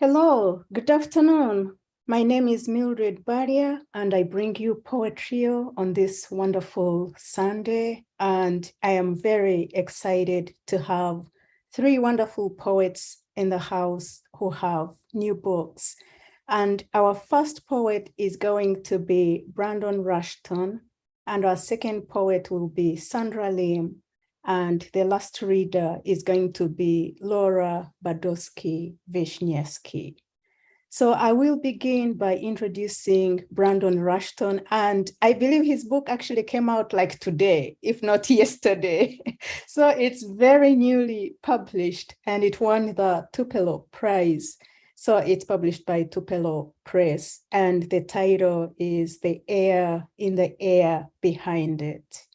Hello, good afternoon. My name is Mildred Barya, and I bring you Poetrio on this wonderful Sunday. And I am very excited to have three wonderful poets in the house who have new books. And our first poet is going to be Brandon Rushton, and our second poet will be Sandra Lim. And the last reader is going to be Laura Budofsky Wisniewski. So I will begin by introducing Brandon Rushton, and I believe his book actually came out like today, if not yesterday. So it's very newly published, and it won the Tupelo Prize. So it's published by Tupelo Press, and the title is The Air in the Air Behind It.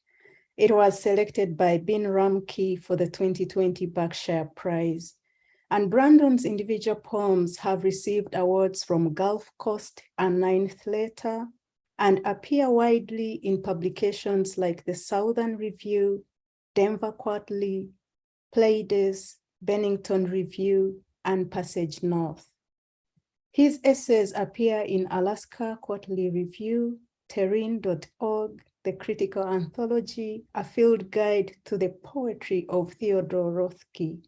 It was selected by Ramke for the 2020 Berkshire Prize. And Brandon's individual poems have received awards from Gulf Coast and Ninth Letter and appear widely in publications like the Southern Review, Denver Quarterly, Pleiades, Bennington Review, and Passage North. His essays appear in Alaska Quarterly Review, Terrain.org, The Critical Anthology, a field guide to the poetry of Theodore Roethke,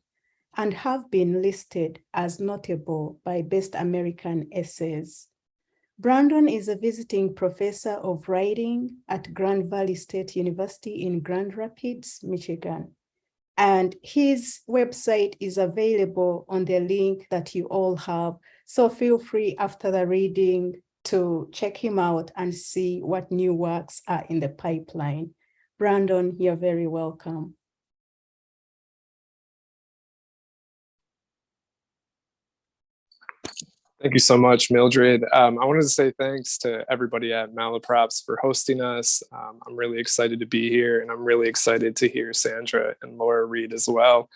and have been listed as notable by Best American Essays. Brandon is a visiting professor of writing at Grand Valley State University in Grand Rapids, Michigan. And his website is available on the link that you all have. So feel free after the reading to check him out and see what new works are in the pipeline. Brandon, you're very welcome. Thank you so much, Mildred. I wanted to say thanks to everybody at Malaprops for hosting us. I'm really excited to be here, and I'm really excited to hear Sandra and Laura read as well.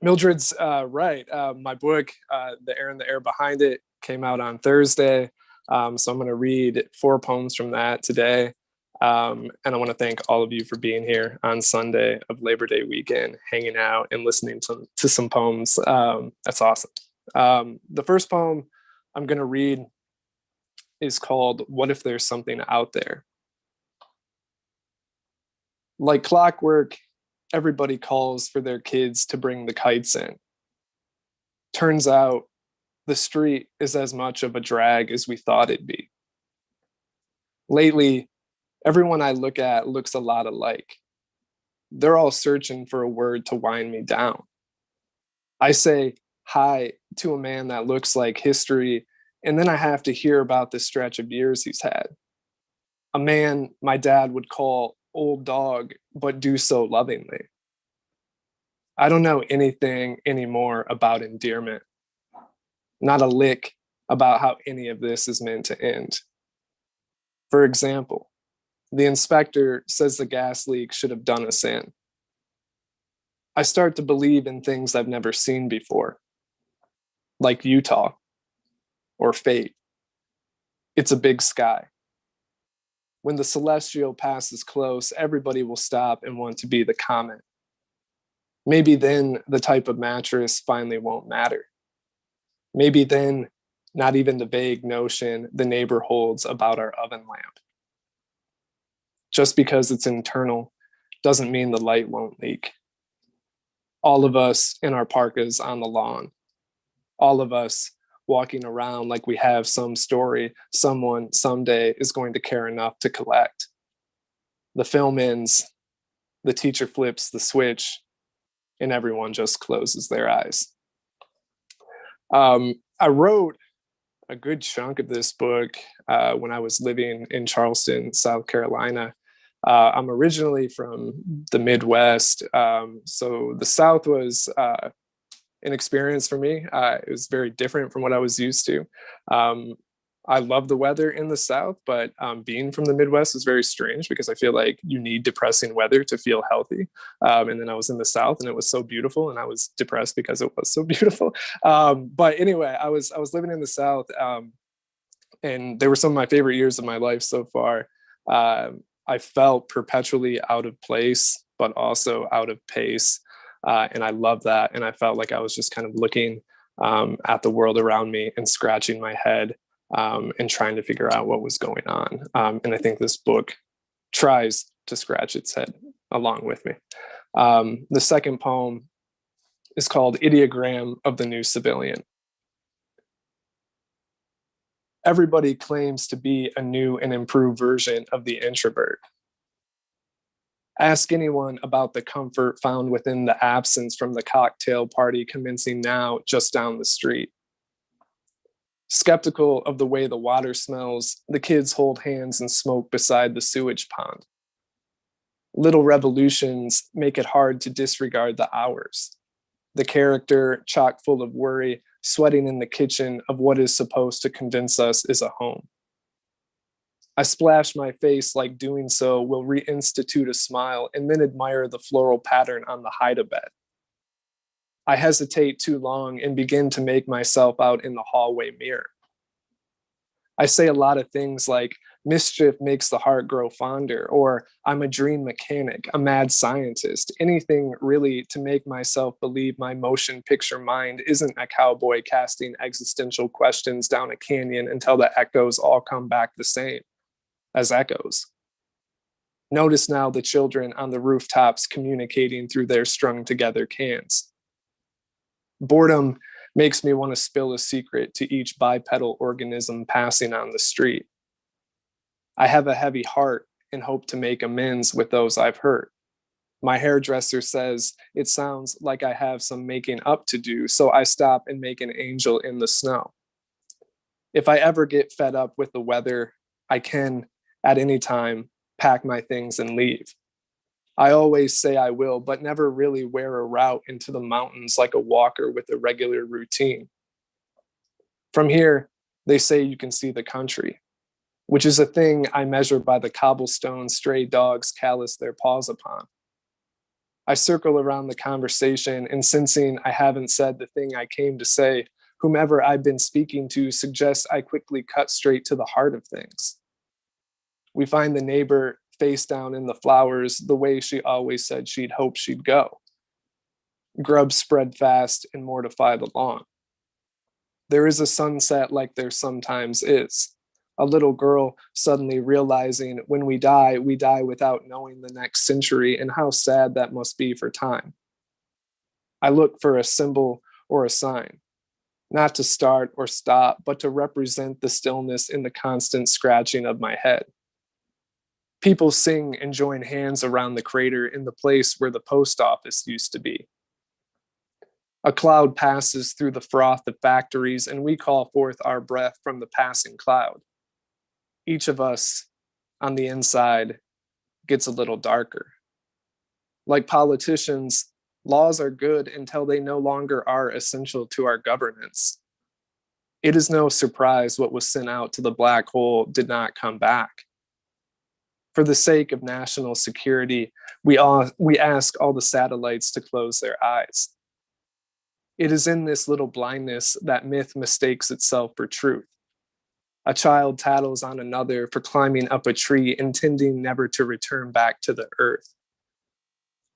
Mildred's right. My book, The Air in the Air Behind It, came out on Thursday. So I'm going to read 4 poems from that today. And I want to thank all of you for being here on Sunday of Labor Day weekend, hanging out and listening to some poems. That's awesome. The first poem I'm going to read is called What If There's Something Out There? Like clockwork, everybody calls for their kids to bring the kites in. Turns out the street is as much of a drag as we thought it'd be. Lately, everyone I look at looks a lot alike. They're all searching for a word to wind me down. I say hi to a man that looks like history, and then I have to hear about the stretch of years he's had. A man my dad would call old dog, but do so lovingly. I don't know anything anymore about endearment. Not a lick about how any of this is meant to end. For example, the inspector says the gas leak should have done us in. I start to believe in things I've never seen before, like Utah or fate. It's a big sky. When the celestial passes close, everybody will stop and want to be the comet. Maybe then the type of mattress finally won't matter. Maybe then not even the vague notion the neighbor holds about our oven lamp. Just because it's internal doesn't mean the light won't leak. All of us in our parkas on the lawn. All of us walking around like we have some story someone someday is going to care enough to collect. The film ends, the teacher flips the switch, and everyone just closes their eyes. I wrote a good chunk of this book when I was living in Charleston, South Carolina. I'm originally from the Midwest, so the South was an experience for me. It was very different from what I was used to. I love the weather in the South, but being from the Midwest is very strange because I feel like you need depressing weather to feel healthy. And then I was in the South and it was so beautiful and I was depressed because it was so beautiful. But anyway, I was living in the South and they were some of my favorite years of my life so far. I felt perpetually out of place, but also out of pace. And I loved that. And I felt like I was just kind of looking at the world around me and scratching my head and trying to figure out what was going on. And I think this book tries to scratch its head along with me. The second poem is called Ideogram of the New Civilian. Everybody claims to be a new and improved version of the introvert. Ask anyone about the comfort found within the absence from the cocktail party commencing now just down the street. Skeptical of the way the water smells, the kids hold hands and smoke beside the sewage pond. Little revolutions make it hard to disregard the hours. The character, chock full of worry, sweating in the kitchen of what is supposed to convince us is a home. I splash my face like doing so will reinstitute a smile and then admire the floral pattern on the hide-a-bed. I hesitate too long and begin to make myself out in the hallway mirror. I say a lot of things like, mischief makes the heart grow fonder, or I'm a dream mechanic, a mad scientist, anything really to make myself believe my motion picture mind isn't a cowboy casting existential questions down a canyon until the echoes all come back the same as echoes. Notice now the children on the rooftops communicating through their strung together cans. Boredom makes me want to spill a secret to each bipedal organism passing on the street. I have a heavy heart and hope to make amends with those I've hurt. My hairdresser says it sounds like I have some making up to do, so I stop and make an angel in the snow. If I ever get fed up with the weather, I can, at any time, pack my things and leave. I always say I will, but never really wear a route into the mountains like a walker with a regular routine. From here, they say you can see the country, which is a thing I measure by the cobblestone stray dogs callous their paws upon. I circle around the conversation and sensing I haven't said the thing I came to say, whomever I've been speaking to suggests I quickly cut straight to the heart of things. We find the neighbor face down in the flowers the way she always said she'd hoped she'd go. Grubs spread fast and mortify the lawn. There is a sunset like there sometimes is. A little girl suddenly realizing when we die without knowing the next century, and how sad that must be for time. I look for a symbol or a sign, not to start or stop, but to represent the stillness in the constant scratching of my head. People sing and join hands around the crater in the place where the post office used to be. A cloud passes through the froth of factories, and we call forth our breath from the passing cloud. Each of us on the inside gets a little darker. Like politicians, laws are good until they no longer are essential to our governance. It is no surprise what was sent out to the black hole did not come back. For the sake of national security, we ask all the satellites to close their eyes. It is in this little blindness that myth mistakes itself for truth. A child tattles on another for climbing up a tree, intending never to return back to the earth.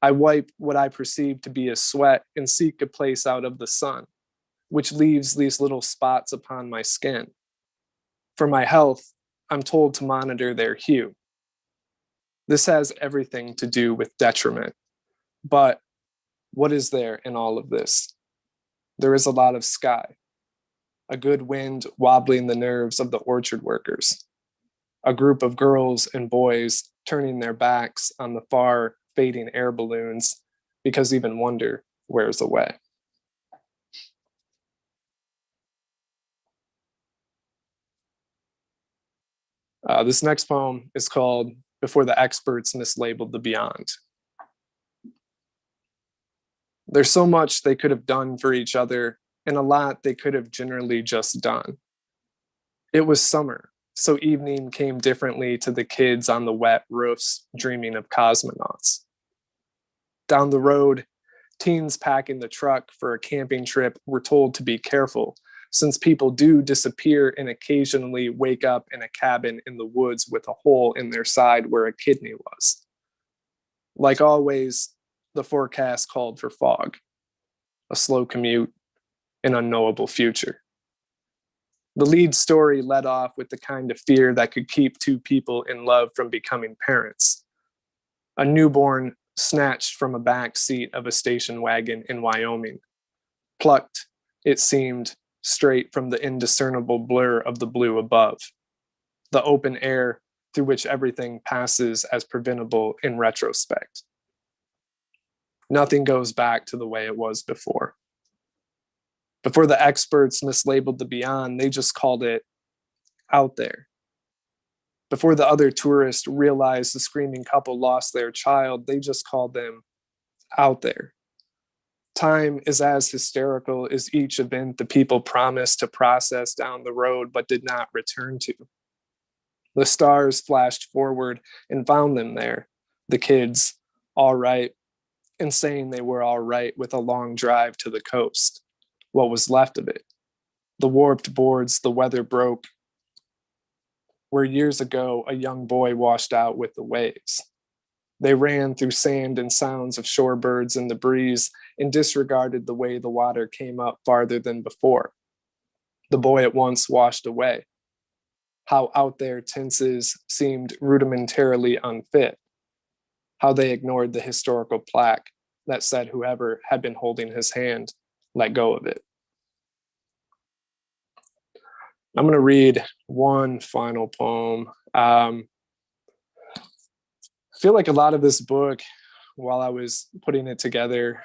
I wipe what I perceive to be a sweat and seek a place out of the sun, which leaves these little spots upon my skin. For my health, I'm told to monitor their hue. This has everything to do with detriment. But what is there in all of this? There is a lot of sky, a good wind wobbling the nerves of the orchard workers, a group of girls and boys turning their backs on the far fading air balloons because even wonder wears away. This next poem is called Before the Experts Mislabeled the Beyond. There's so much they could have done for each other, and a lot they could have generally just done. It was summer, so evening came differently to the kids on the wet roofs dreaming of cosmonauts. Down the road, teens packing the truck for a camping trip were told to be careful, since people do disappear and occasionally wake up in a cabin in the woods with a hole in their side where a kidney was. Like always, the forecast called for fog, a slow commute, an unknowable future. The lead story led off with the kind of fear that could keep two people in love from becoming parents. A newborn snatched from a back seat of a station wagon in Wyoming, plucked, it seemed, straight from the indiscernible blur of the blue above, the open air through which everything passes as preventable in retrospect. Nothing goes back to the way it was before. Before the experts mislabeled the beyond, they just called it out there. Before the other tourists realized the screaming couple lost their child, they just called them out there. Time is as hysterical as each event the people promised to process down the road but did not return to. The stars flashed forward and found them there, the kids, all right, and saying they were all right with a long drive to the coast. What was left of it? The warped boards the weather broke, where years ago a young boy washed out with the waves. They ran through sand and sounds of shorebirds in the breeze and disregarded the way the water came up farther than before. The boy at once washed away. How out there tenses seemed rudimentarily unfit. How they ignored the historical plaque that said whoever had been holding his hand let go of it. I'm going to read one final poem. I feel like a lot of this book, while I was putting it together,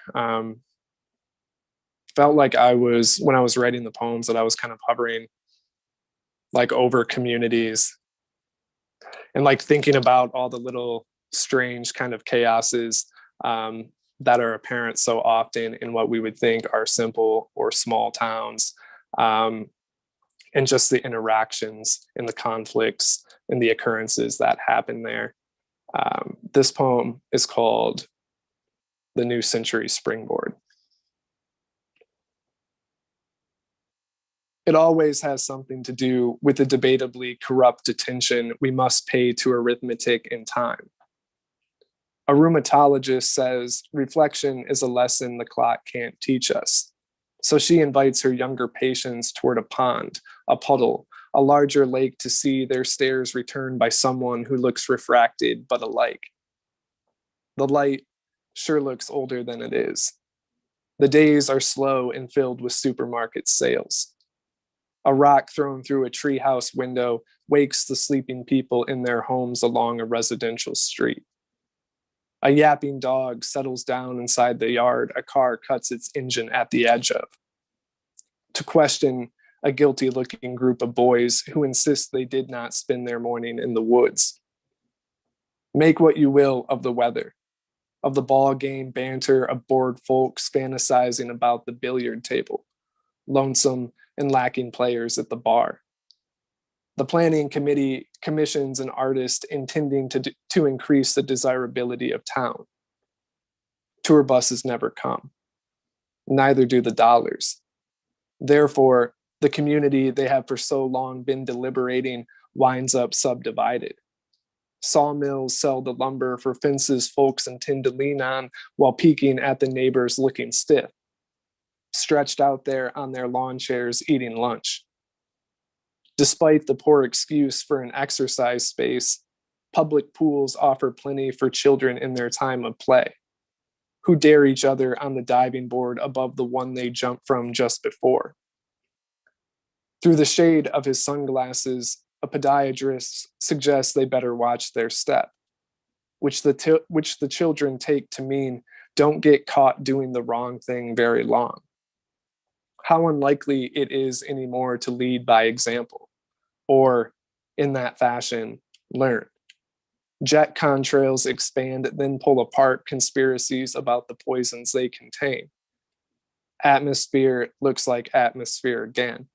felt like when I was writing the poems, that I was kind of hovering like over communities and like thinking about all the little strange kind of chaoses that are apparent so often in what we would think are simple or small towns, and just the interactions and the conflicts and the occurrences that happen there. This poem is called The New Century Springboard. It always has something to do with the debatably corrupt attention we must pay to arithmetic and time. A rheumatologist says reflection is a lesson the clock can't teach us. So she invites her younger patients toward a pond, a puddle, a larger lake to see their stares returned by someone who looks refracted but alike. The light sure looks older than it is. The days are slow and filled with supermarket sales. A rock thrown through a treehouse window wakes the sleeping people in their homes along a residential street. A yapping dog settles down inside the yard a car cuts its engine at the edge of. To question a guilty-looking group of boys who insist they did not spend their morning in the woods. Make what you will of the weather, of the ball game banter of bored folks fantasizing about the billiard table, lonesome and lacking players at the bar. The planning committee commissions an artist intending to increase the desirability of town. Tour buses never come. Neither do the dollars. Therefore, the community they have for so long been deliberating winds up subdivided. Sawmills sell the lumber for fences folks intend to lean on while peeking at the neighbors looking stiff, stretched out there on their lawn chairs eating lunch. Despite the poor excuse for an exercise space, public pools offer plenty for children in their time of play, who dare each other on the diving board above the one they jumped from just before. Through the shade of his sunglasses, a podiatrist suggests they better watch their step, which the children take to mean don't get caught doing the wrong thing very long. How unlikely it is anymore to lead by example, or in that fashion, learn. Jet contrails expand, then pull apart conspiracies about the poisons they contain. Atmosphere looks like atmosphere again.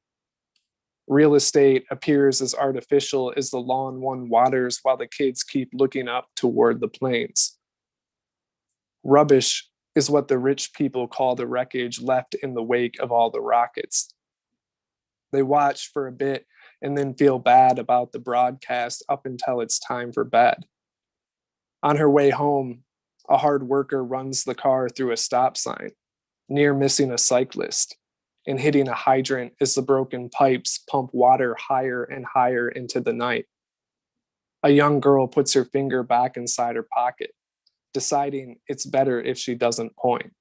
Real estate appears as artificial as the lawn one waters while the kids keep looking up toward the plains. Rubbish is what the rich people call the wreckage left in the wake of all the rockets. They watch for a bit and then feel bad about the broadcast up until it's time for bed. On her way home, a hard worker runs the car through a stop sign, near missing a cyclist. and hitting a hydrant as the broken pipes pump water higher and higher into the night. A young girl puts her finger back inside her pocket, deciding it's better if she doesn't point.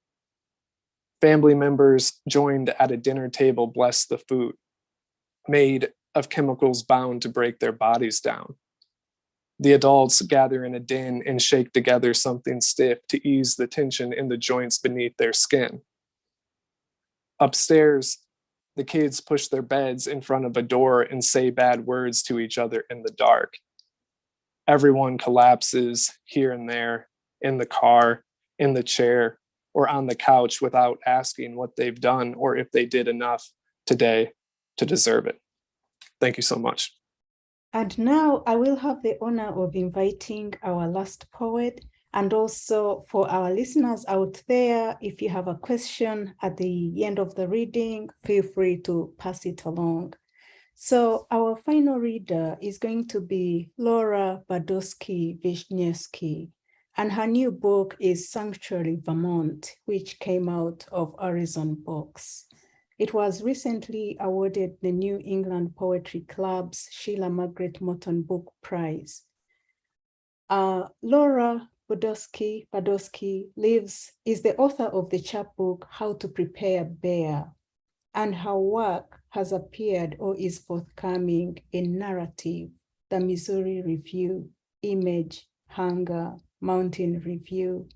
Family members joined at a dinner table bless the food, made of chemicals bound to break their bodies down. The adults gather in a den and shake together something stiff to ease the tension in the joints beneath their skin. Upstairs, the kids push their beds in front of a door and say bad words to each other in the dark. Everyone collapses here and there, in the car, in the chair, or on the couch without asking what they've done or if they did enough today to deserve it. Thank you so much. And now I will have the honor of inviting our last poet, and also for our listeners out there, if you have a question at the end of the reading, feel free to pass it along. So our final reader is going to be Laura Budofsky Wisniewski, and her new book is Sanctuary, Vermont, which came out of Horizon Books. It was recently awarded the New England Poetry Club's Sheila Margaret Morton Book Prize. Laura Budofsky is the author of the chapbook How to Prepare Bear, and her work has appeared or is forthcoming in Narrative, the Missouri Review, Image, Hunger, Mountain Review,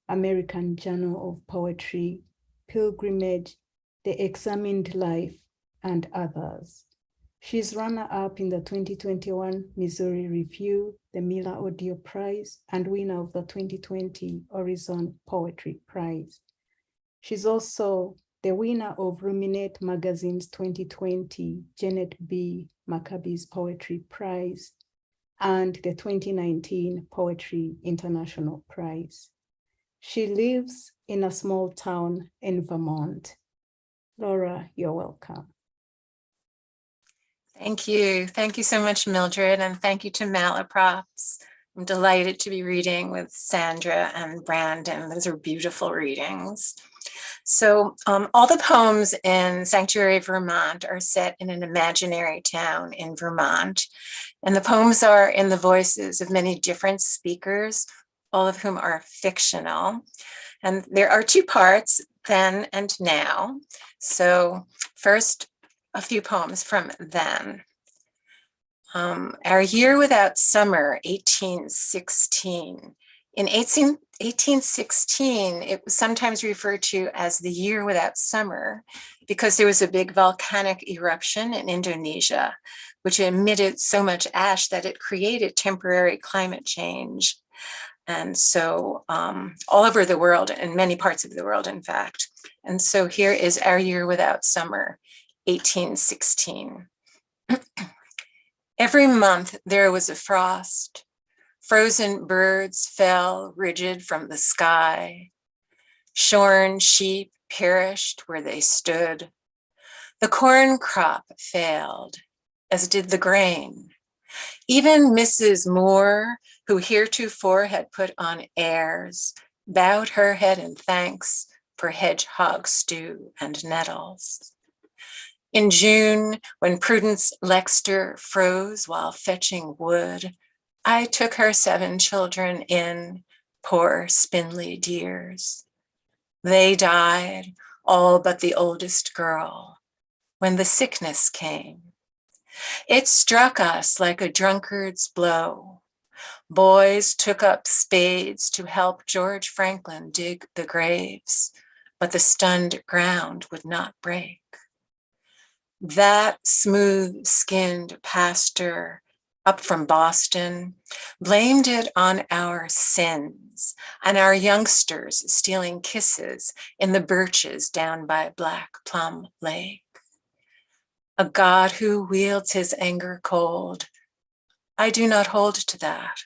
American Journal of Poetry, Pilgrimage, The Examined Life, and others. She's runner-up in the 2021 Missouri Review, the Miller Audio Prize, and winner of the 2020 Horizon Poetry Prize. She's also the winner of Ruminate Magazine's 2020 Janet B. Maccabee's Poetry Prize and the 2019 Poetry International Prize. She lives in a small town in Vermont. Laura, you're welcome. Thank you. Thank you so much, Mildred, and thank you to Malaprops. I'm delighted to be reading with Sandra and Brandon. Those are beautiful readings. So all the poems in Sanctuary, Vermont are set in an imaginary town in Vermont, and the poems are in the voices of many different speakers, all of whom are fictional. And there are two parts, then and now. So first, a few poems from then. Our Year Without Summer, 1816. In 1816, it was sometimes referred to as the Year Without Summer because there was a big volcanic eruption in Indonesia, which emitted so much ash that it created temporary climate change. And so all over the world, in many parts of the world, in fact. And so here is Our Year Without Summer, 1816. Every month there was a frost. Frozen birds fell rigid from the sky. Shorn sheep perished where they stood. The corn crop failed, as did the grain. Even Mrs. Moore, who heretofore had put on airs, bowed her head in thanks for hedgehog stew and nettles. In June, when Prudence Lexter froze while fetching wood, I took her 7 children in, poor spindly dears. They died, all but the oldest girl, when the sickness came. It struck us like a drunkard's blow. Boys took up spades to help George Franklin dig the graves, but the stunned ground would not break. That smooth-skinned pastor up from Boston blamed it on our sins and our youngsters stealing kisses in the birches down by Black Plum Lake. A God who wields his anger cold, I do not hold to that.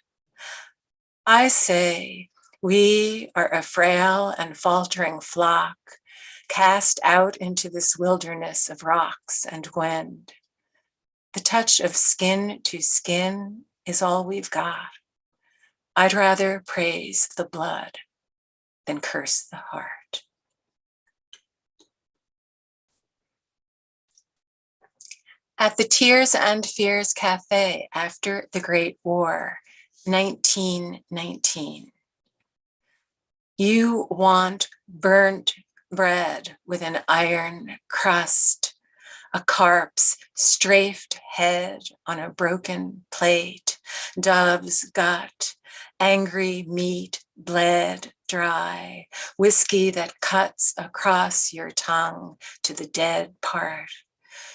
I say we are a frail and faltering flock, cast out into this wilderness of rocks and wind. The touch of skin to skin is all we've got. I'd rather praise the blood than curse the heart. At the Tears and Fears Cafe after the Great War, 1919. You want burnt bread with an iron crust, a carp's strafed head on a broken plate, dove's gut, angry meat bled dry, whiskey that cuts across your tongue to the dead part.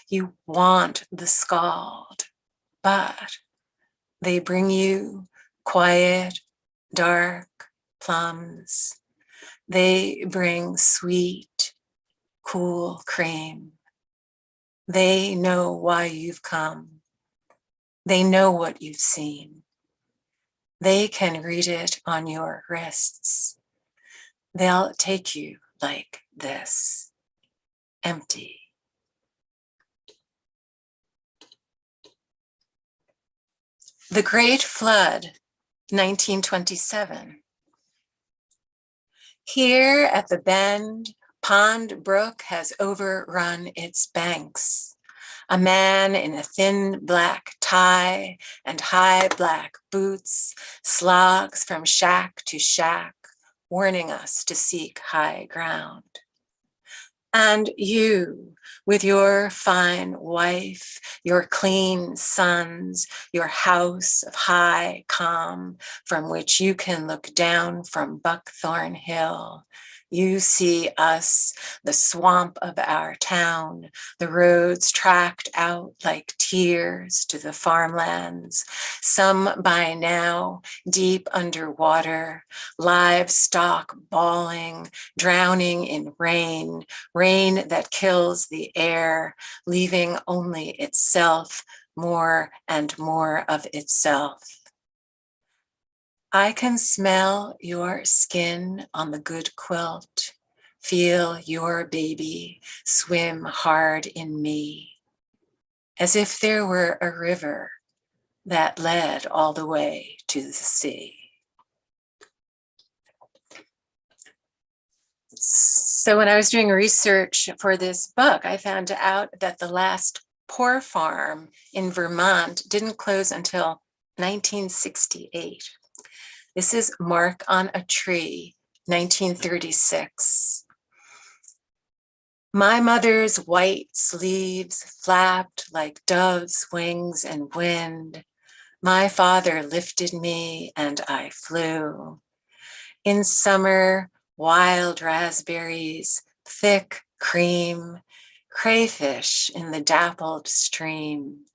You want the scald, but they bring you quiet, dark plums. They bring sweet, cool cream. They know why you've come. They know what you've seen. They can read it on your wrists. They'll take you like this, empty. The Great Flood, 1927. Here at the bend, Pond Brook has overrun its banks. A man in a thin black tie and high black boots slogs from shack to shack, warning us to seek high ground. And you, with your fine wife, your clean sons, your house of high calm from which you can look down from Buckthorn Hill, you see us, the swamp of our town, the roads tracked out like tears to the farmlands, some by now deep underwater, livestock bawling, drowning in rain, rain that kills the air, leaving only itself, more and more of itself. I can smell your skin on the good quilt, feel your baby swim hard in me, as if there were a river that led all the way to the sea. So when I was doing research for this book, I found out that the last poor farm in Vermont didn't close until 1968. This is Mark on a Tree, 1936. My mother's white sleeves flapped like doves' wings in wind. My father lifted me and I flew. In summer, wild raspberries, thick cream, crayfish in the dappled stream.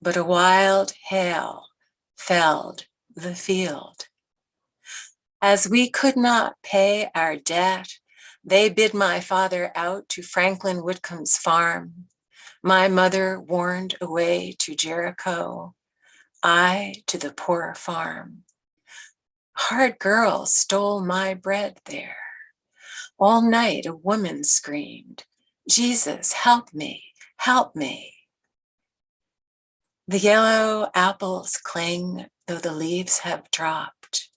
But a wild hail felled the field. As we could not pay our debt, they bid my father out to Franklin Whitcomb's farm. My mother warned away to Jericho, I to the poor farm. Hard girls stole my bread there. All night a woman screamed, Jesus, help me, help me. The yellow apples cling, though the leaves have dropped.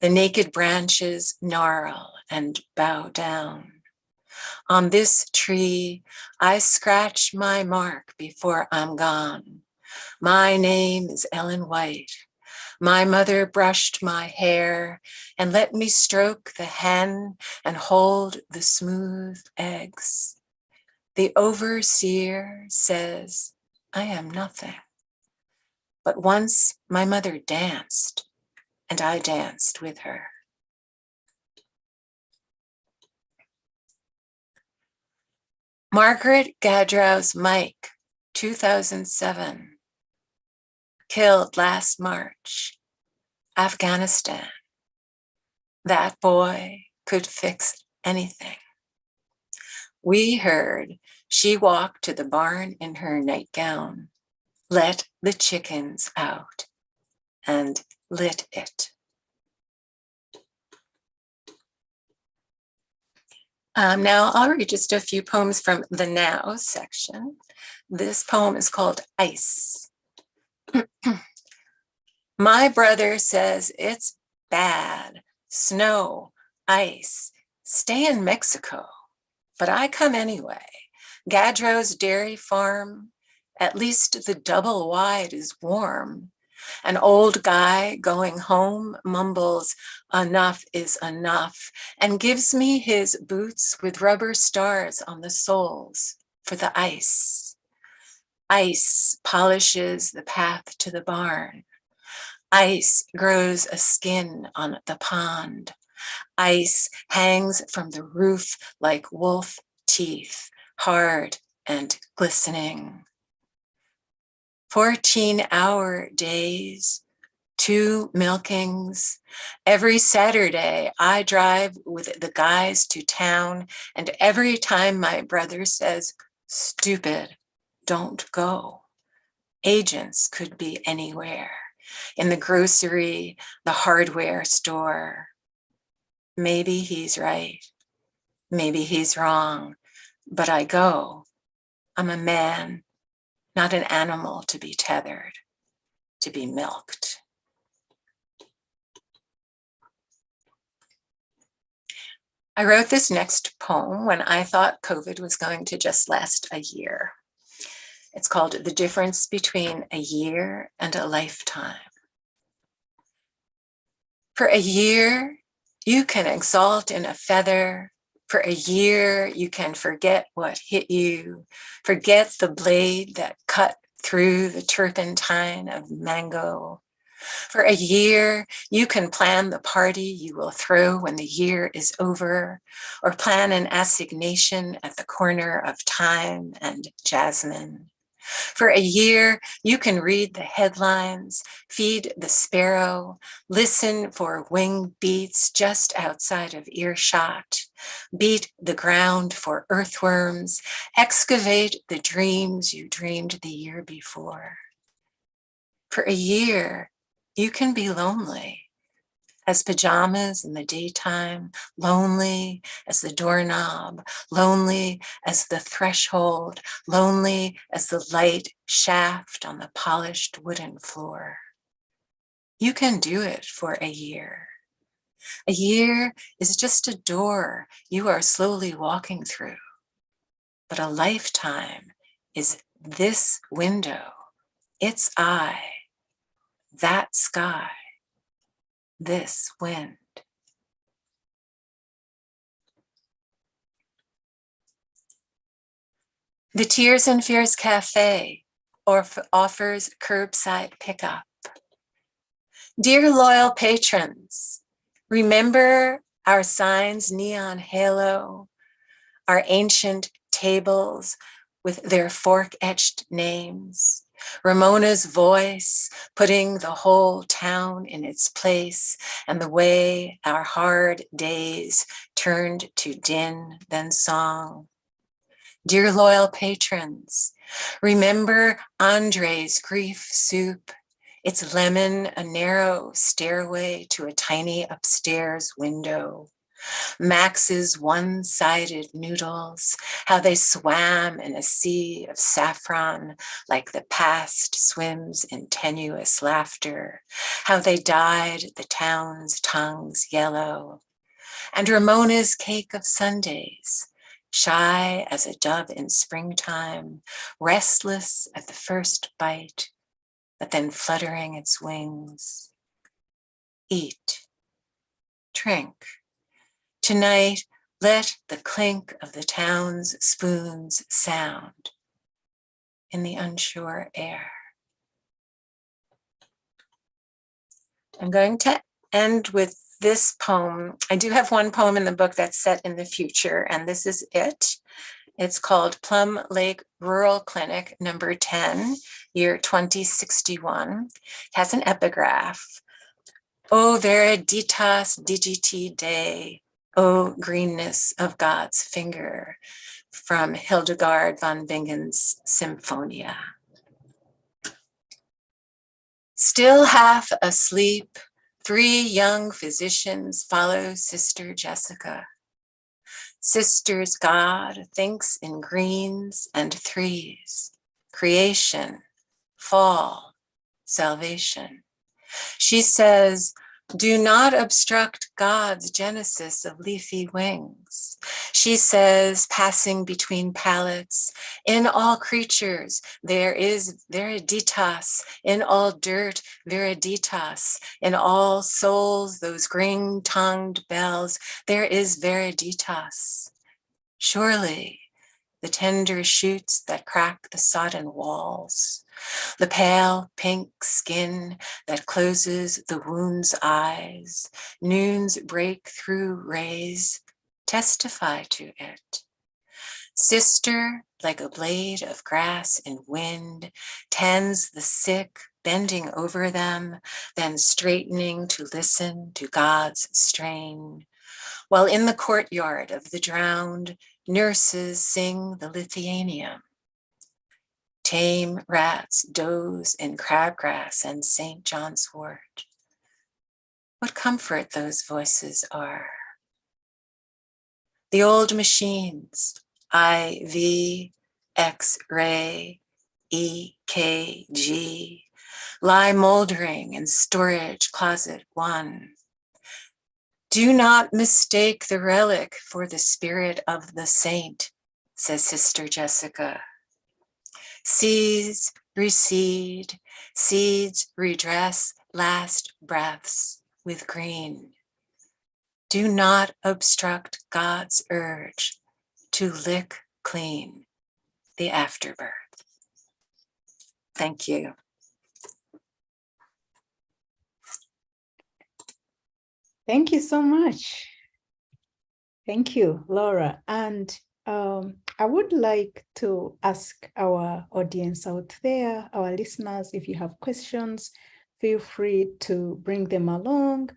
The naked branches gnarl and bow down. On this tree, I scratch my mark before I'm gone. My name is Ellen White. My mother brushed my hair and let me stroke the hen and hold the smooth eggs. The overseer says, I am nothing. But once my mother danced, and I danced with her. Margaret Gadrow's Mike, 2007. Killed last March, Afghanistan. That boy could fix anything. We heard she walked to the barn in her nightgown, let the chickens out, and lit it. Now I'll read just a few poems from the Now section. This poem is called Ice. My brother says it's bad, snow, ice, stay in Mexico, but I come anyway. Gadrow's dairy farm, At least the double wide is warm. An old guy going home mumbles, "Enough is enough," and gives me his boots with rubber stars on the soles for the ice. Ice polishes the path to the barn. Ice grows a skin on the pond. Ice hangs from the roof like wolf teeth, hard and glistening. 14-hour days, 2 milkings. Every Saturday I drive with the guys to town, and every time my brother says, "Stupid, don't go." Agents could be anywhere, in the grocery, the hardware store. Maybe he's right, maybe he's wrong, but I go. I'm a man, not an animal to be tethered, to be milked. I wrote this next poem when I thought COVID was going to just last a year. It's called "The Difference Between a Year and a Lifetime." For a year, you can exalt in a feather. For a year, you can forget what hit you, forget the blade that cut through the turpentine of mango. For a year, you can plan the party you will throw when the year is over, or plan an assignation at the corner of thyme and jasmine. For a year, you can read the headlines, feed the sparrow, listen for wing beats just outside of earshot, beat the ground for earthworms, excavate the dreams you dreamed the year before. For a year, you can be lonely as pajamas in the daytime, lonely as the doorknob, lonely as the threshold, lonely as the light shaft on the polished wooden floor. You can do it for a year. A year is just a door you are slowly walking through, but a lifetime is this window, its eye, that sky, this wind. The Tears and Fears Cafe offers curbside pickup. Dear loyal patrons, remember our sign's neon halo, our ancient tables with their fork-etched names, Ramona's voice putting the whole town in its place, and the way our hard days turned to din, then song. Dear loyal patrons, remember Andre's grief soup, its lemon, a narrow stairway to a tiny upstairs window. Max's one-sided noodles, how they swam in a sea of saffron like the past swims in tenuous laughter, how they dyed the town's tongues yellow. And Ramona's cake of Sundays, shy as a dove in springtime, restless at the first bite, but then fluttering its wings. Eat, drink. Tonight, let the clink of the town's spoons sound in the unsure air. I'm going to end with this poem. I do have one poem in the book that's set in the future, and this is it. It's called Plum Lake Rural Clinic, number 10, year 2061. It has an epigraph. O Veriditas Digiti Dei, O greenness of God's finger, from Hildegard von Bingen's Symphonia. Still half asleep, 3 young physicians follow Sister Jessica. Sister's God thinks in greens and threes, creation, fall, salvation. She says, Do not obstruct God's genesis of leafy wings. She says, passing between palettes, in all creatures there is Viriditas, in all dirt Viriditas, in all souls, those green-tongued bells, there is Viriditas. Surely, the tender shoots that crack the sodden walls, the pale pink skin that closes the wound's eyes, noon's breakthrough rays testify to it. Sister, like a blade of grass in wind, tends the sick, bending over them, then straightening to listen to God's strain. While in the courtyard of the drowned, nurses sing the Lithuanian. Tame rats doze in crabgrass and St. John's wort. What comfort those voices are. The old machines, IV, X-ray, EKG, lie moldering in storage closet 1. Do not mistake the relic for the spirit of the saint, says Sister Jessica. Seas recede, seeds redress last breaths with green. Do not obstruct God's urge to lick clean the afterbirth. Thank you. Thank you so much. Thank you, Laura. And I would like to ask our audience out there, our listeners, if you have questions, feel free to bring them along.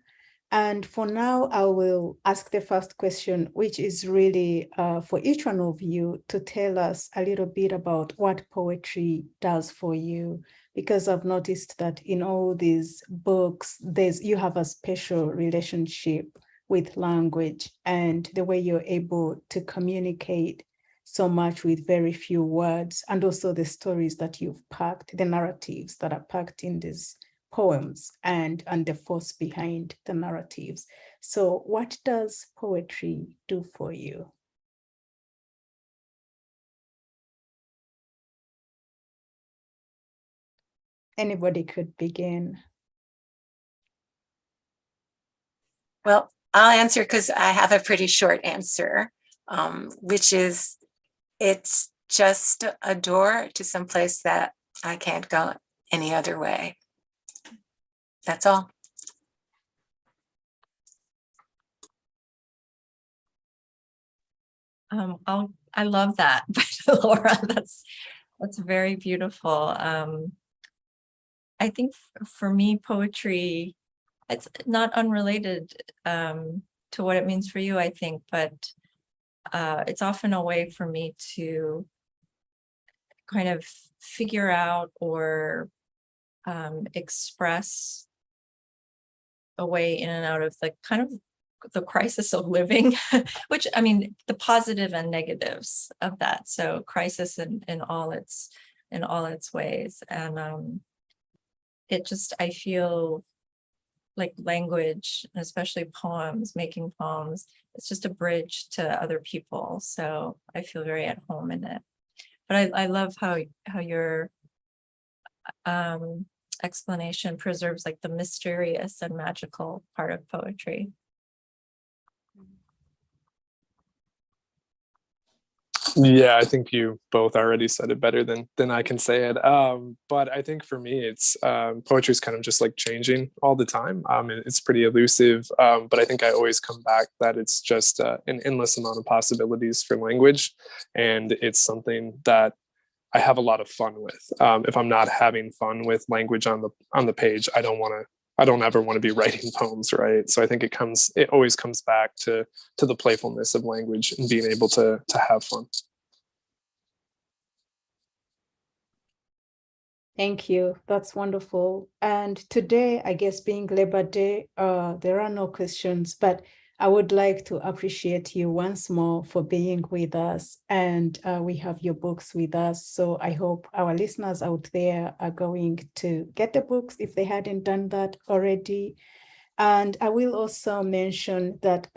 And for now, I will ask the first question, which is really for each one of you to tell us a little bit about what poetry does for you, because I've noticed that in all these books, you have a special relationship with language and the way you're able to communicate so much with very few words, and also the stories that you've packed, the narratives that are packed in these poems and the force behind the narratives. So what does poetry do for you? Anybody could begin. Well, I'll answer because I have a pretty short answer, which is it's just a door to some place that I can't go any other way. That's all. I love that, Laura. That's very beautiful. I think for me, poetry, it's not unrelated to what it means for you, I think, but it's often a way for me to kind of figure out or express a way in and out of the kind of the crisis of living, which I mean, the positive and negatives of that. So crisis in all its ways. And I feel like language, especially poems, making poems, it's just a bridge to other people. So I feel very at home in it. But I love how your explanation preserves like the mysterious and magical part of poetry. Yeah, I think you both already said it better than I can say it. But I think for me, it's poetry is kind of just like changing all the time. It's pretty elusive, but I think I always come back that it's just an endless amount of possibilities for language, and it's something that I have a lot of fun with. If I'm not having fun with language on the page, I don't ever want to be writing poems, right? So I think it always comes back to the playfulness of language and being able to have fun. Thank you. That's wonderful. And today, I guess being Labor Day, there are no questions, but I would like to appreciate you once more for being with us. And we have your books with us. So I hope our listeners out there are going to get the books if they hadn't done that already. And I will also mention that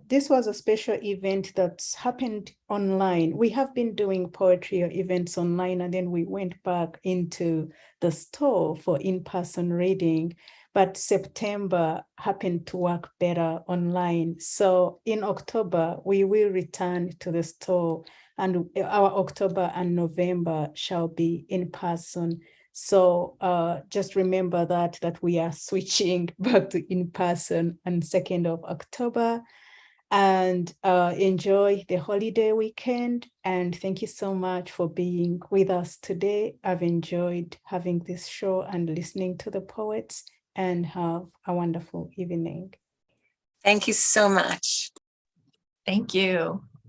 this was a special event that's happened online. We have been doing poetry events online, and then we went back into the store for in-person reading. But September happened to work better online. So in October, we will return to the store, and our October and November shall be in person. So just remember that we are switching back to in person on 2nd of October, and enjoy the holiday weekend. And thank you so much for being with us today. I've enjoyed having this show and listening to the poets, and have a wonderful evening. Thank you so much. Thank you.